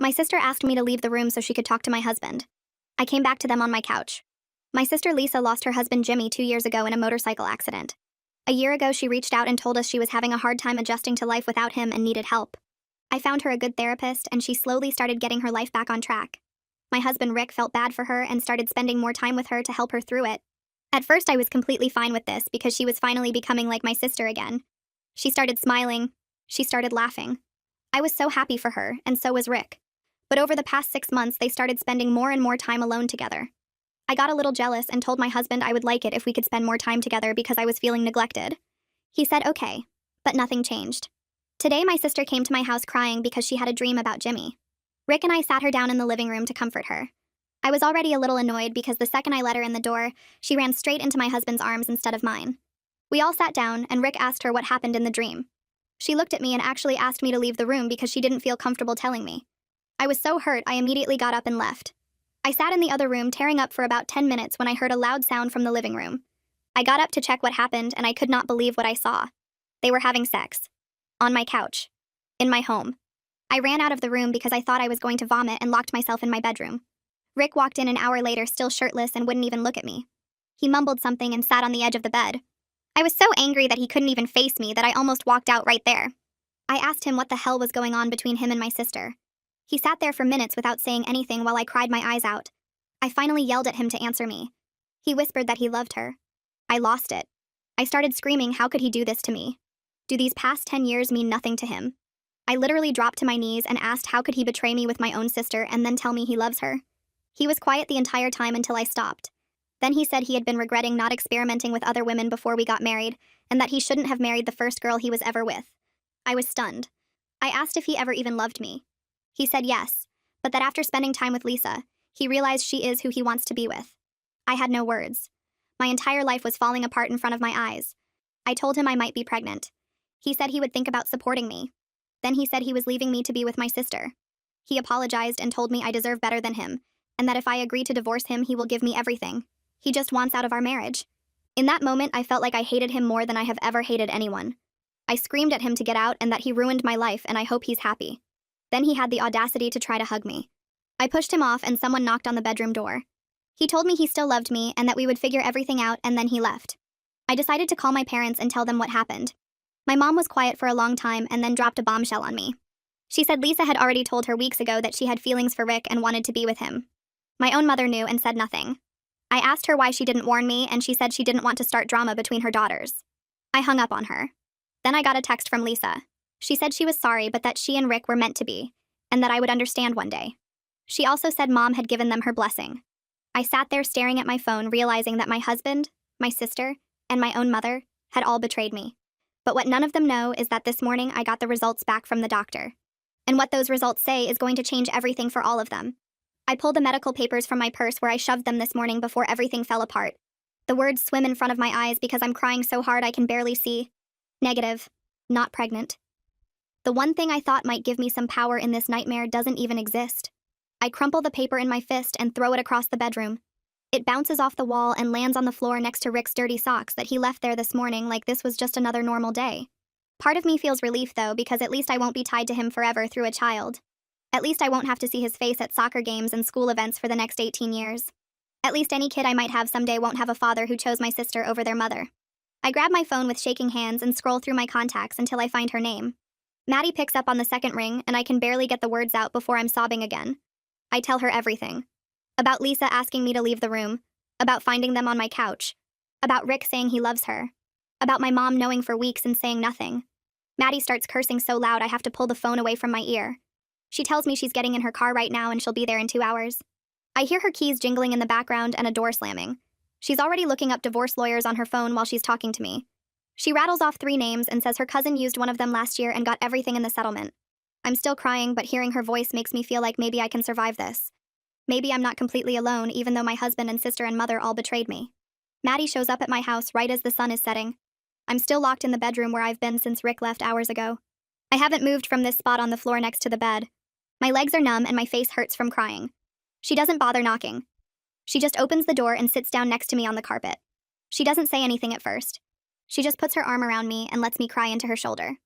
My sister asked me to leave the room so she could talk to my husband. I came back to them on my couch. My sister Lisa lost her husband Jimmy 2 years ago in a motorcycle accident. A year ago, she reached out and told us she was having a hard time adjusting to life without him and needed help. I found her a good therapist, and she slowly started getting her life back on track. My husband Rick felt bad for her and started spending more time with her to help her through it. At first, I was completely fine with this because she was finally becoming like my sister again. She started smiling. She started laughing. I was so happy for her, and so was Rick. But over the past 6 months, they started spending more and more time alone together. I got a little jealous and told my husband I would like it if we could spend more time together because I was feeling neglected. He said okay, but nothing changed. Today, my sister came to my house crying because she had a dream about Jimmy. Rick and I sat her down in the living room to comfort her. I was already a little annoyed because the second I let her in the door, she ran straight into my husband's arms instead of mine. We all sat down, and Rick asked her what happened in the dream. She looked at me and actually asked me to leave the room because she didn't feel comfortable telling me. I was so hurt, I immediately got up and left. I sat in the other room tearing up for about 10 minutes when I heard a loud sound from the living room. I got up to check what happened, and I could not believe what I saw. They were having sex. On my couch. In my home. I ran out of the room because I thought I was going to vomit and locked myself in my bedroom. Rick walked in an hour later still shirtless and wouldn't even look at me. He mumbled something and sat on the edge of the bed. I was so angry that he couldn't even face me that I almost walked out right there. I asked him what the hell was going on between him and my sister. He sat there for minutes without saying anything while I cried my eyes out. I finally yelled at him to answer me. He whispered that he loved her. I lost it. I started screaming, how could he do this to me? Do these past 10 years mean nothing to him? I literally dropped to my knees and asked how could he betray me with my own sister and then tell me he loves her. He was quiet the entire time until I stopped. Then he said he had been regretting not experimenting with other women before we got married, and that he shouldn't have married the first girl he was ever with. I was stunned. I asked if he ever even loved me. He said yes, but that after spending time with Lisa, he realized she is who he wants to be with. I had no words. My entire life was falling apart in front of my eyes. I told him I might be pregnant. He said he would think about supporting me. Then he said he was leaving me to be with my sister. He apologized and told me I deserve better than him, and that if I agree to divorce him, he will give me everything. He just wants out of our marriage. In that moment, I felt like I hated him more than I have ever hated anyone. I screamed at him to get out and that he ruined my life, and I hope he's happy. Then he had the audacity to try to hug me. I pushed him off and someone knocked on the bedroom door. He told me he still loved me and that we would figure everything out, and then he left. I decided to call my parents and tell them what happened. My mom was quiet for a long time and then dropped a bombshell on me. She said Lisa had already told her weeks ago that she had feelings for Rick and wanted to be with him. My own mother knew and said nothing. I asked her why she didn't warn me, and she said she didn't want to start drama between her daughters. I hung up on her. Then I got a text from Lisa. She said she was sorry, but that she and Rick were meant to be, and that I would understand one day. She also said Mom had given them her blessing. I sat there staring at my phone, realizing that my husband, my sister, and my own mother had all betrayed me. But what none of them know is that this morning I got the results back from the doctor. And what those results say is going to change everything for all of them. I pulled the medical papers from my purse where I shoved them this morning before everything fell apart. The words swim in front of my eyes because I'm crying so hard I can barely see. Negative. Not pregnant. The one thing I thought might give me some power in this nightmare doesn't even exist. I crumple the paper in my fist and throw it across the bedroom. It bounces off the wall and lands on the floor next to Rick's dirty socks that he left there this morning like this was just another normal day. Part of me feels relief though, because at least I won't be tied to him forever through a child. At least I won't have to see his face at soccer games and school events for the next 18 years. At least any kid I might have someday won't have a father who chose my sister over their mother. I grab my phone with shaking hands and scroll through my contacts until I find her name. Maddie picks up on the second ring, and I can barely get the words out before I'm sobbing again. I tell her everything. About Lisa asking me to leave the room. About finding them on my couch. About Rick saying he loves her. About my mom knowing for weeks and saying nothing. Maddie starts cursing so loud I have to pull the phone away from my ear. She tells me she's getting in her car right now and she'll be there in 2 hours. I hear her keys jingling in the background and a door slamming. She's already looking up divorce lawyers on her phone while she's talking to me. She rattles off 3 names and says her cousin used one of them last year and got everything in the settlement. I'm still crying, but hearing her voice makes me feel like maybe I can survive this. Maybe I'm not completely alone, even though my husband and sister and mother all betrayed me. Maddie shows up at my house right as the sun is setting. I'm still locked in the bedroom where I've been since Rick left hours ago. I haven't moved from this spot on the floor next to the bed. My legs are numb and my face hurts from crying. She doesn't bother knocking. She just opens the door and sits down next to me on the carpet. She doesn't say anything at first. She just puts her arm around me and lets me cry into her shoulder.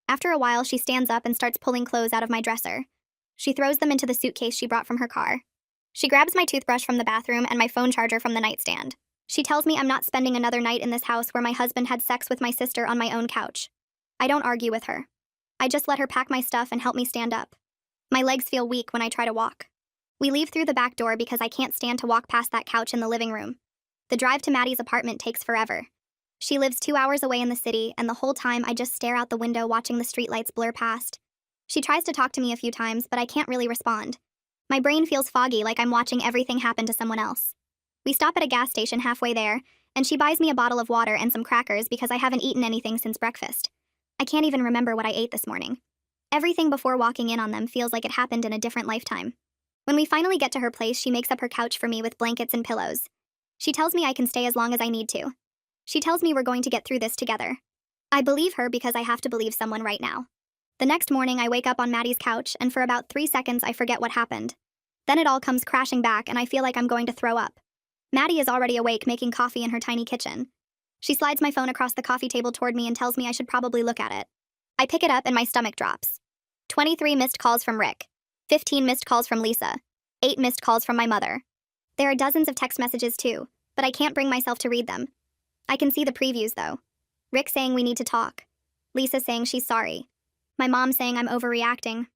After a while, she stands up and starts pulling clothes out of my dresser. She throws them into the suitcase she brought from her car. She grabs my toothbrush from the bathroom and my phone charger from the nightstand. She tells me I'm not spending another night in this house where my husband had sex with my sister on my own couch. I don't argue with her. I just let her pack my stuff and help me stand up. My legs feel weak when I try to walk. We leave through the back door because I can't stand to walk past that couch in the living room. The drive to Maddie's apartment takes forever. She lives 2 hours away in the city, and the whole time I just stare out the window watching the streetlights blur past. She tries to talk to me a few times, but I can't really respond. My brain feels foggy, like I'm watching everything happen to someone else. We stop at a gas station halfway there, and she buys me a bottle of water and some crackers because I haven't eaten anything since breakfast. I can't even remember what I ate this morning. Everything before walking in on them feels like it happened in a different lifetime. When we finally get to her place, she makes up her couch for me with blankets and pillows. She tells me I can stay as long as I need to. She tells me we're going to get through this together. I believe her because I have to believe someone right now. The next morning, I wake up on Maddie's couch, and for about 3 seconds, I forget what happened. Then it all comes crashing back, and I feel like I'm going to throw up. Maddie is already awake, making coffee in her tiny kitchen. She slides my phone across the coffee table toward me and tells me I should probably look at it. I pick it up, and my stomach drops. 23 missed calls from Rick. 15 missed calls from Lisa. 8 missed calls from my mother. There are dozens of text messages, too, but I can't bring myself to read them. I can see the previews, though. Rick saying we need to talk. Lisa saying she's sorry. My mom saying I'm overreacting.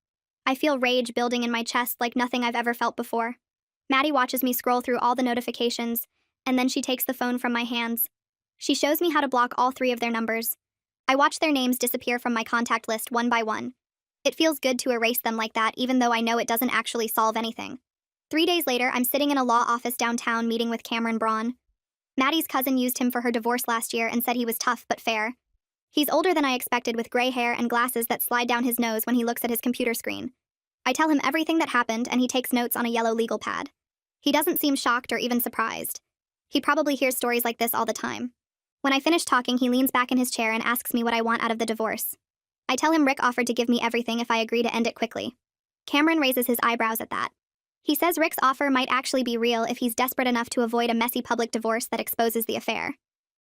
I feel rage building in my chest like nothing I've ever felt before. Maddie watches me scroll through all the notifications, and then she takes the phone from my hands. She shows me how to block all 3 of their numbers. I watch their names disappear from my contact list one by one. It feels good to erase them like that, even though I know it doesn't actually solve anything. 3 days later, I'm sitting in a law office downtown meeting with Cameron Braun. Maddie's cousin used him for her divorce last year and said he was tough but fair. He's older than I expected, with gray hair and glasses that slide down his nose when he looks at his computer screen. I tell him everything that happened, and he takes notes on a yellow legal pad. He doesn't seem shocked or even surprised. He probably hears stories like this all the time. When I finish talking, he leans back in his chair and asks me what I want out of the divorce. I tell him Rick offered to give me everything if I agree to end it quickly. Cameron raises his eyebrows at that. He says Rick's offer might actually be real if he's desperate enough to avoid a messy public divorce that exposes the affair.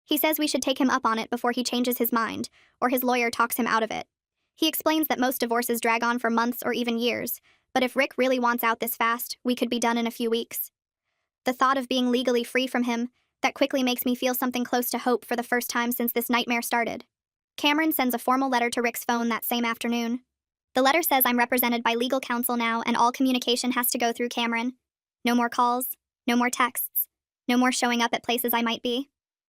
He says we should take him up on it before he changes his mind, or his lawyer talks him out of it. He explains that most divorces drag on for months or even years, but if Rick really wants out this fast, we could be done in a few weeks. The thought of being legally free from him, that quickly makes me feel something close to hope for the first time since this nightmare started. Cameron sends a formal letter to Rick's phone that same afternoon. The letter says I'm represented by legal counsel now, and all communication has to go through Cameron. No more calls, no more texts, no more showing up at places I might be.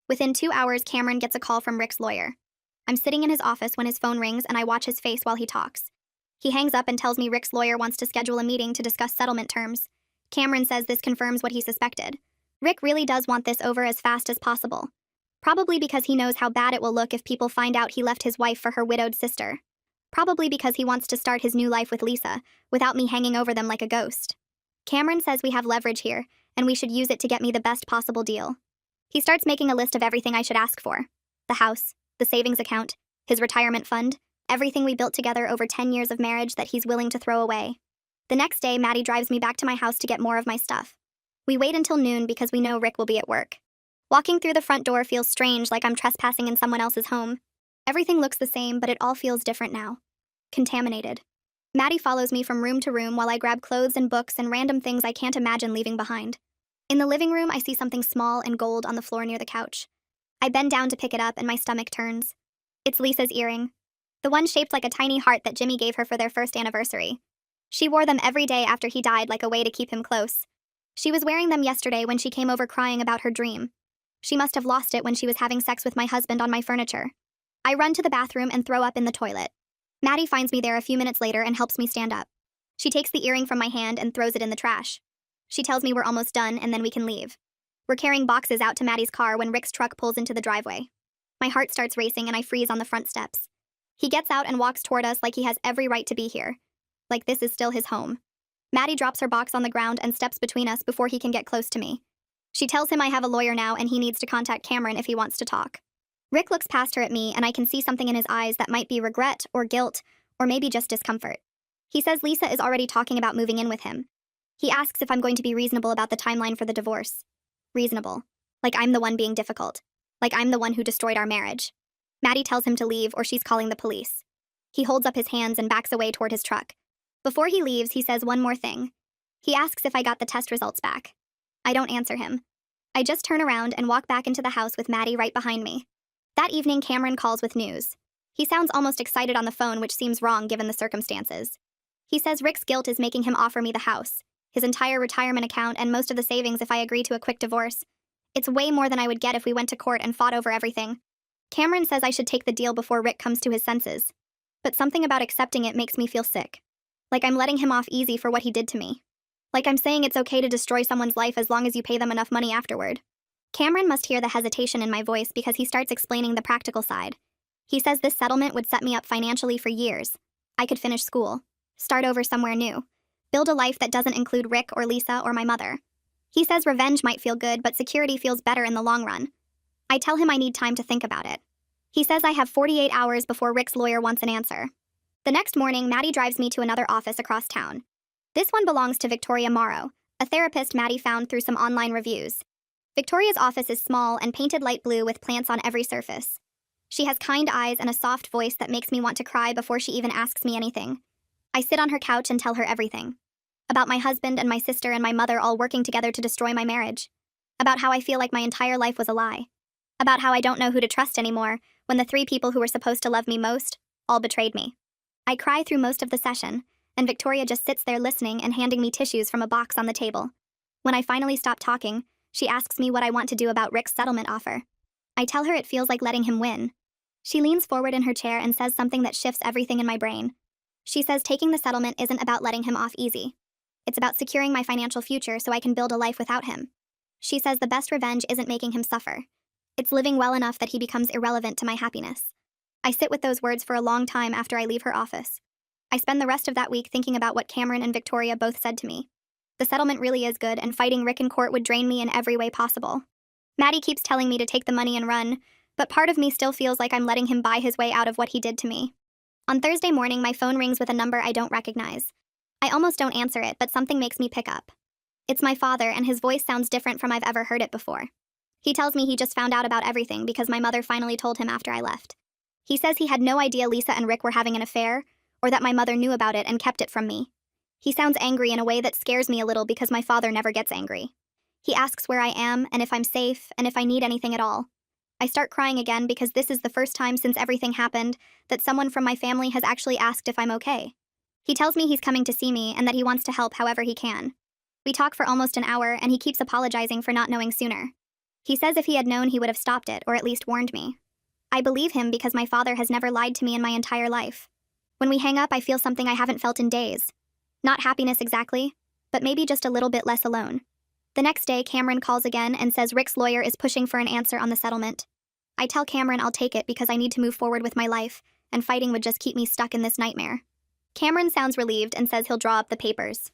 Within 2 hours, Cameron gets a call from Rick's lawyer. I'm sitting in his office when his phone rings, and I watch his face while he talks. He hangs up and tells me Rick's lawyer wants to schedule a meeting to discuss settlement terms. Cameron says this confirms what he suspected. Rick really does want this over as fast as possible. Probably because he knows how bad it will look if people find out he left his wife for her widowed sister. Probably because he wants to start his new life with Lisa, without me hanging over them like a ghost. Cameron says we have leverage here, and we should use it to get me the best possible deal. He starts making a list of everything I should ask for. The house, the savings account, his retirement fund, everything we built together over 10 years of marriage that he's willing to throw away. The next day, Maddie drives me back to my house to get more of my stuff. We wait until noon because we know Rick will be at work. Walking through the front door feels strange, like I'm trespassing in someone else's home. Everything looks the same, but it all feels different now. Contaminated. Maddie follows me from room to room while I grab clothes and books and random things I can't imagine leaving behind. In the living room, I see something small and gold on the floor near the couch. I bend down to pick it up and my stomach turns. It's Lisa's earring. The one shaped like a tiny heart that Jimmy gave her for their first anniversary. She wore them every day after he died like a way to keep him close. She was wearing them yesterday when she came over crying about her dream. She must have lost it when she was having sex with my husband on my furniture. I run to the bathroom and throw up in the toilet. Maddie finds me there a few minutes later and helps me stand up. She takes the earring from my hand and throws it in the trash. She tells me we're almost done and then we can leave. We're carrying boxes out to Maddie's car when Rick's truck pulls into the driveway. My heart starts racing and I freeze on the front steps. He gets out and walks toward us like he has every right to be here. Like this is still his home. Maddie drops her box on the ground and steps between us before he can get close to me. She tells him I have a lawyer now and he needs to contact Cameron if he wants to talk. Rick looks past her at me and I can see something in his eyes that might be regret or guilt or maybe just discomfort. He says Lisa is already talking about moving in with him. He asks if I'm going to be reasonable about the timeline for the divorce. Reasonable. Like I'm the one being difficult. Like I'm the one who destroyed our marriage. Maddie tells him to leave or she's calling the police. He holds up his hands and backs away toward his truck. Before he leaves, he says one more thing. He asks if I got the test results back. I don't answer him. I just turn around and walk back into the house with Maddie right behind me. That evening, Cameron calls with news. He sounds almost excited on the phone, which seems wrong given the circumstances. He says Rick's guilt is making him offer me the house, his entire retirement account, and most of the savings if I agree to a quick divorce. It's way more than I would get if we went to court and fought over everything. Cameron says I should take the deal before Rick comes to his senses. But something about accepting it makes me feel sick. Like I'm letting him off easy for what he did to me. Like I'm saying it's okay to destroy someone's life as long as you pay them enough money afterward. Cameron must hear the hesitation in my voice because he starts explaining the practical side. He says this settlement would set me up financially for years. I could finish school, start over somewhere new, build a life that doesn't include Rick or Lisa or my mother. He says revenge might feel good, but security feels better in the long run. I tell him I need time to think about it. He says I have 48 hours before Rick's lawyer wants an answer. The next morning, Maddie drives me to another office across town. This one belongs to Victoria Morrow, a therapist Maddie found through some online reviews. Victoria's office is small and painted light blue with plants on every surface. She has kind eyes and a soft voice that makes me want to cry before she even asks me anything. I sit on her couch and tell her everything. About my husband and my sister and my mother all working together to destroy my marriage. About how I feel like my entire life was a lie. About how I don't know who to trust anymore when the 3 people who were supposed to love me most all betrayed me. I cry through most of the session, and Victoria just sits there listening and handing me tissues from a box on the table. When I finally stop talking, she asks me what I want to do about Rick's settlement offer. I tell her it feels like letting him win. She leans forward in her chair and says something that shifts everything in my brain. She says taking the settlement isn't about letting him off easy. It's about securing my financial future so I can build a life without him. She says the best revenge isn't making him suffer. It's living well enough that he becomes irrelevant to my happiness. I sit with those words for a long time after I leave her office. I spend the rest of that week thinking about what Cameron and Victoria both said to me. The settlement really is good, and fighting Rick in court would drain me in every way possible. Maddie keeps telling me to take the money and run, but part of me still feels like I'm letting him buy his way out of what he did to me. On Thursday morning, my phone rings with a number I don't recognize. I almost don't answer it, but something makes me pick up. It's my father, and his voice sounds different from I've ever heard it before. He tells me he just found out about everything because my mother finally told him after I left. He says he had no idea Lisa and Rick were having an affair, or that my mother knew about it and kept it from me. He sounds angry in a way that scares me a little because my father never gets angry. He asks where I am, and if I'm safe, and if I need anything at all. I start crying again because this is the first time since everything happened that someone from my family has actually asked if I'm okay. He tells me he's coming to see me and that he wants to help however he can. We talk for almost an hour, and he keeps apologizing for not knowing sooner. He says if he had known, he would have stopped it, or at least warned me. I believe him because my father has never lied to me in my entire life. When we hang up, I feel something I haven't felt in days. Not happiness exactly, but maybe just a little bit less alone. The next day, Cameron calls again and says Rick's lawyer is pushing for an answer on the settlement. I tell Cameron I'll take it because I need to move forward with my life, and fighting would just keep me stuck in this nightmare. Cameron sounds relieved and says he'll draw up the papers.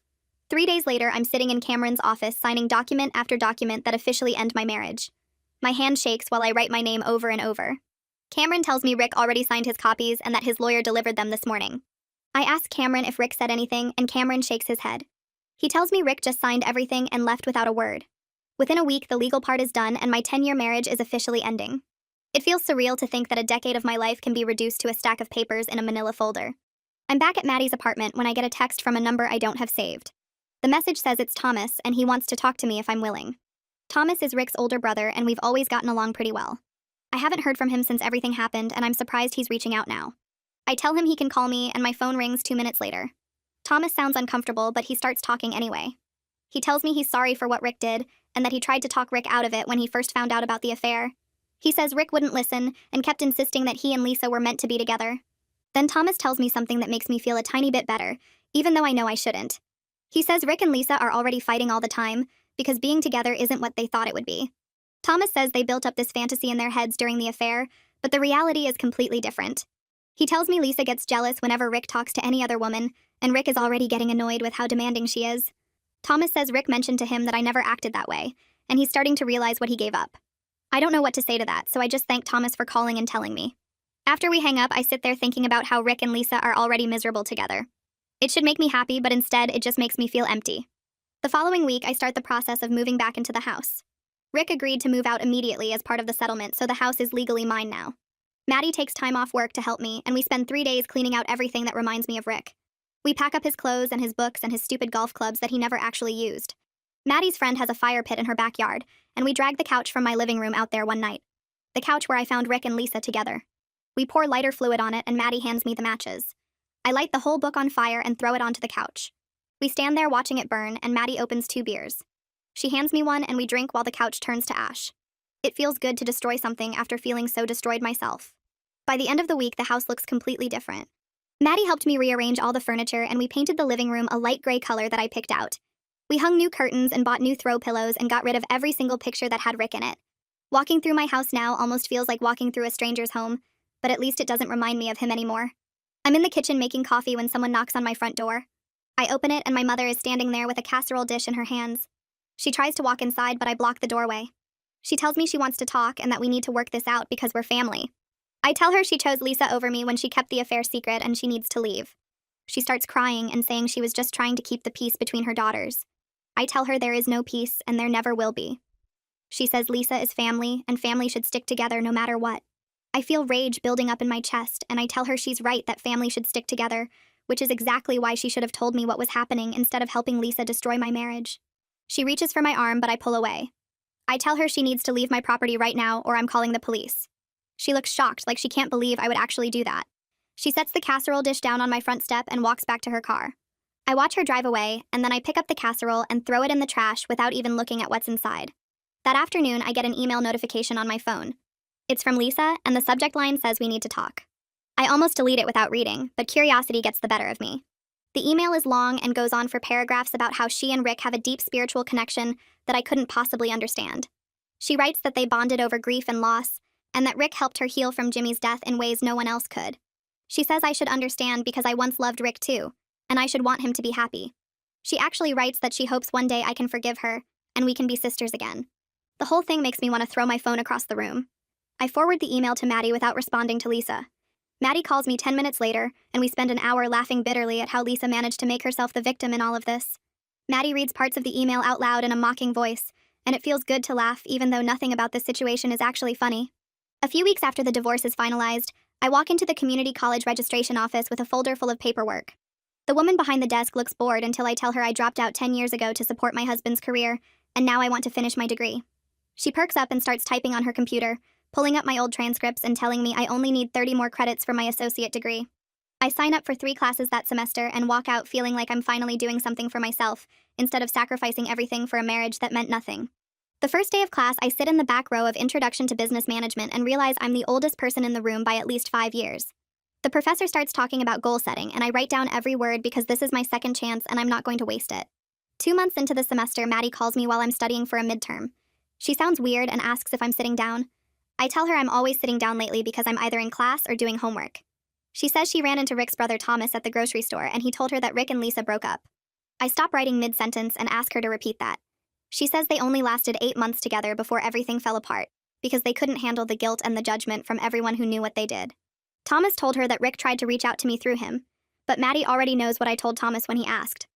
3 days later, I'm sitting in Cameron's office signing document after document that officially end my marriage. My hand shakes while I write my name over and over. Cameron tells me Rick already signed his copies and that his lawyer delivered them this morning. I ask Cameron if Rick said anything, and Cameron shakes his head. He tells me Rick just signed everything and left without a word. Within a week, the legal part is done and my 10-year marriage is officially ending. It feels surreal to think that a decade of my life can be reduced to a stack of papers in a manila folder. I'm back at Maddie's apartment when I get a text from a number I don't have saved. The message says it's Thomas and he wants to talk to me if I'm willing. Thomas is Rick's older brother and we've always gotten along pretty well. I haven't heard from him since everything happened and I'm surprised he's reaching out now. I tell him he can call me and my phone rings 2 minutes later. Thomas sounds uncomfortable, but he starts talking anyway. He tells me he's sorry for what Rick did and that he tried to talk Rick out of it when he first found out about the affair. He says Rick wouldn't listen and kept insisting that he and Lisa were meant to be together. Then Thomas tells me something that makes me feel a tiny bit better, even though I know I shouldn't. He says Rick and Lisa are already fighting all the time because being together isn't what they thought it would be. Thomas says they built up this fantasy in their heads during the affair, but the reality is completely different. He tells me Lisa gets jealous whenever Rick talks to any other woman, and Rick is already getting annoyed with how demanding she is. Thomas says Rick mentioned to him that I never acted that way, and he's starting to realize what he gave up. I don't know what to say to that, so I just thank Thomas for calling and telling me. After we hang up, I sit there thinking about how Rick and Lisa are already miserable together. It should make me happy, but instead, it just makes me feel empty. The following week, I start the process of moving back into the house. Rick agreed to move out immediately as part of the settlement, so the house is legally mine now. Maddie takes time off work to help me, and we spend 3 days cleaning out everything that reminds me of Rick. We pack up his clothes and his books and his stupid golf clubs that he never actually used. Maddie's friend has a fire pit in her backyard, and we drag the couch from my living room out there one night. The couch where I found Rick and Lisa together. We pour lighter fluid on it and Maddie hands me the matches. I light the whole book on fire and throw it onto the couch. We stand there watching it burn and Maddie opens 2 beers. She hands me one and we drink while the couch turns to ash. It feels good to destroy something after feeling so destroyed myself. By the end of the week, the house looks completely different. Maddie helped me rearrange all the furniture and we painted the living room a light gray color that I picked out. We hung new curtains and bought new throw pillows and got rid of every single picture that had Rick in it. Walking through my house now almost feels like walking through a stranger's home, but at least it doesn't remind me of him anymore. I'm in the kitchen making coffee when someone knocks on my front door. I open it and my mother is standing there with a casserole dish in her hands. She tries to walk inside, but I block the doorway. She tells me she wants to talk and that we need to work this out because we're family. I tell her she chose Lisa over me when she kept the affair secret and she needs to leave. She starts crying and saying she was just trying to keep the peace between her daughters. I tell her there is no peace and there never will be. She says Lisa is family and family should stick together no matter what. I feel rage building up in my chest and I tell her she's right that family should stick together, which is exactly why she should have told me what was happening instead of helping Lisa destroy my marriage. She reaches for my arm, but I pull away. I tell her she needs to leave my property right now or I'm calling the police. She looks shocked, like she can't believe I would actually do that. She sets the casserole dish down on my front step and walks back to her car. I watch her drive away, and then I pick up the casserole and throw it in the trash without even looking at what's inside. That afternoon, I get an email notification on my phone. It's from Lisa, and the subject line says we need to talk. I almost delete it without reading, but curiosity gets the better of me. The email is long and goes on for paragraphs about how she and Rick have a deep spiritual connection that I couldn't possibly understand. She writes that they bonded over grief and loss, and that Rick helped her heal from Jimmy's death in ways no one else could. She says I should understand because I once loved Rick too, and I should want him to be happy. She actually writes that she hopes one day I can forgive her, and we can be sisters again. The whole thing makes me want to throw my phone across the room. I forward the email to Maddie without responding to Lisa. Maddie calls me 10 minutes later, and we spend an hour laughing bitterly at how Lisa managed to make herself the victim in all of this. Maddie reads parts of the email out loud in a mocking voice, and it feels good to laugh even though nothing about this situation is actually funny. A few weeks after the divorce is finalized, I walk into the community college registration office with a folder full of paperwork. The woman behind the desk looks bored until I tell her I dropped out 10 years ago to support my husband's career, and now I want to finish my degree. She perks up and starts typing on her computer, pulling up my old transcripts and telling me I only need 30 more credits for my associate degree. I sign up for 3 classes that semester and walk out feeling like I'm finally doing something for myself, instead of sacrificing everything for a marriage that meant nothing. The first day of class, I sit in the back row of Introduction to Business Management and realize I'm the oldest person in the room by at least 5 years. The professor starts talking about goal setting, and I write down every word because this is my second chance and I'm not going to waste it. 2 months into the semester, Maddie calls me while I'm studying for a midterm. She sounds weird and asks if I'm sitting down. I tell her I'm always sitting down lately because I'm either in class or doing homework. She says she ran into Rick's brother Thomas at the grocery store and he told her that Rick and Lisa broke up. I stop writing mid-sentence and ask her to repeat that. She says they only lasted 8 months together before everything fell apart, because they couldn't handle the guilt and the judgment from everyone who knew what they did. Thomas told her that Rick tried to reach out to me through him, but Maddie already knows what I told Thomas when he asked.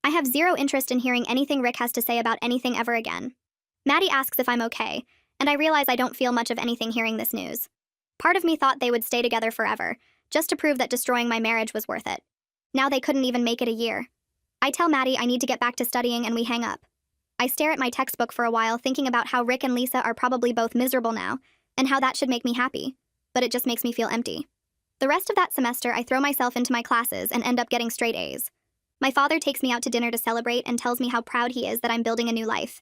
I have zero interest in hearing anything Rick has to say about anything ever again. Maddie asks if I'm okay, and I realize I don't feel much of anything hearing this news. Part of me thought they would stay together forever, just to prove that destroying my marriage was worth it. Now they couldn't even make it a year. I tell Maddie I need to get back to studying and we hang up. I stare at my textbook for a while thinking about how Rick and Lisa are probably both miserable now, and how that should make me happy, but it just makes me feel empty. The rest of that semester, I throw myself into my classes and end up getting straight A's. My father takes me out to dinner to celebrate and tells me how proud he is that I'm building a new life.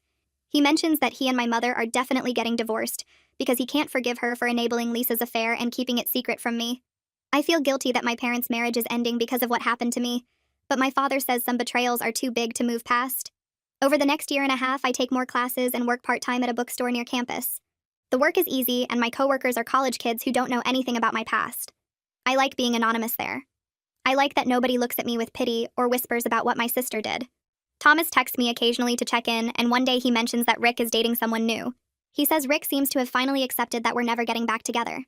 He mentions that he and my mother are definitely getting divorced because he can't forgive her for enabling Lisa's affair and keeping it secret from me. I feel guilty that my parents' marriage is ending because of what happened to me, but my father says some betrayals are too big to move past. Over the next year and a half, I take more classes and work part-time at a bookstore near campus. The work is easy, and my coworkers are college kids who don't know anything about my past. I like being anonymous there. I like that nobody looks at me with pity or whispers about what my sister did. Thomas texts me occasionally to check in, and one day he mentions that Rick is dating someone new. He says Rick seems to have finally accepted that we're never getting back together.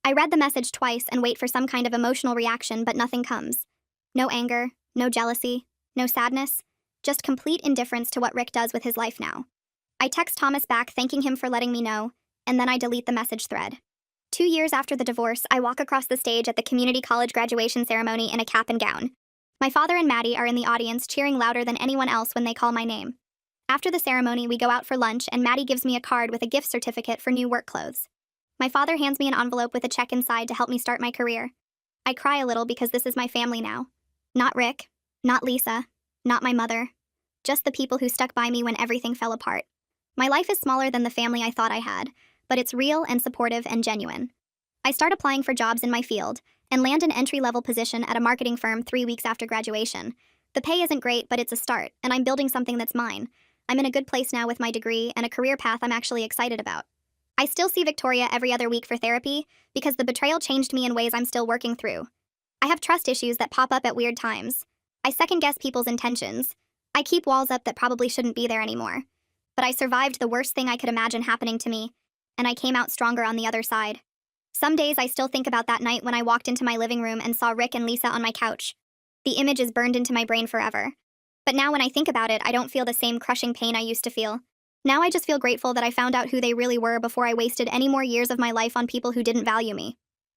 I read the message twice and wait for some kind of emotional reaction, but nothing comes. No anger, no jealousy, no sadness, just complete indifference to what Rick does with his life now. I text Thomas back thanking him for letting me know, and then I delete the message thread. 2 years after the divorce, I walk across the stage at the community college graduation ceremony in a cap and gown. My father and Maddie are in the audience cheering louder than anyone else when they call my name. After the ceremony, we go out for lunch and Maddie gives me a card with a gift certificate for new work clothes. My father hands me an envelope with a check inside to help me start my career. I cry a little because this is my family now. Not Rick, not Lisa, not my mother. Just the people who stuck by me when everything fell apart. My life is smaller than the family I thought I had, but it's real and supportive and genuine. I start applying for jobs in my field and land an entry-level position at a marketing firm 3 weeks after graduation. The pay isn't great, but it's a start, and I'm building something that's mine. I'm in a good place now with my degree and a career path I'm actually excited about. I still see Victoria every other week for therapy because the betrayal changed me in ways I'm still working through. I have trust issues that pop up at weird times. I second-guess people's intentions. I keep walls up that probably shouldn't be there anymore. But I survived the worst thing I could imagine happening to me, and I came out stronger on the other side. Some days I still think about that night when I walked into my living room and saw Rick and Lisa on my couch. The image is burned into my brain forever. But now when I think about it, I don't feel the same crushing pain I used to feel. Now I just feel grateful that I found out who they really were before I wasted any more years of my life on people who didn't value me.